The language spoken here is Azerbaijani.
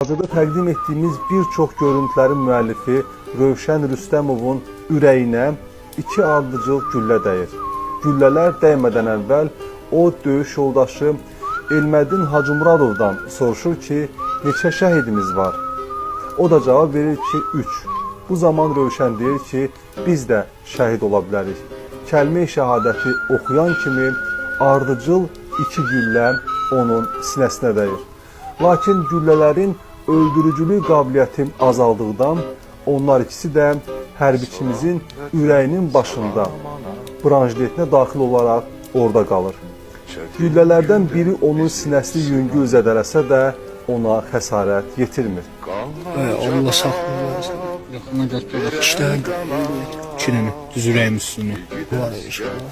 Hazırda təqdim etdiyimiz bir çox görüntülərin müəllifi Rövşən Rüstəmovun ürəyinə 2 ardıcıl güllə dəyir. Güllələr dəymədən əvvəl o döyüş yoldaşı Elmədin Hacımuradovdan soruşur ki, neçə şəhidimiz var? O da cavab verir ki, 3. Bu zaman Rövşən deyir ki, biz də şəhid ola bilərik. Kəlmə-i şəhadəti oxuyan kimi ardıcıl 2 güllə onun sinəsinə dəyir. Lakin güllələrin öldürücülük qabiliyyəti azaldıqdan onlar ikisi də hərbiçimizin ürəyinin başında branjletinə daxil olaraq orada qalır. Güllələrdən biri onun sinəsini yüngül zədələsə də ona xəsarət yetirmir. Allah saxlayır. Yaxına gətirək. İşdən kinini, düz ürəyin üstünü. Var inşallah.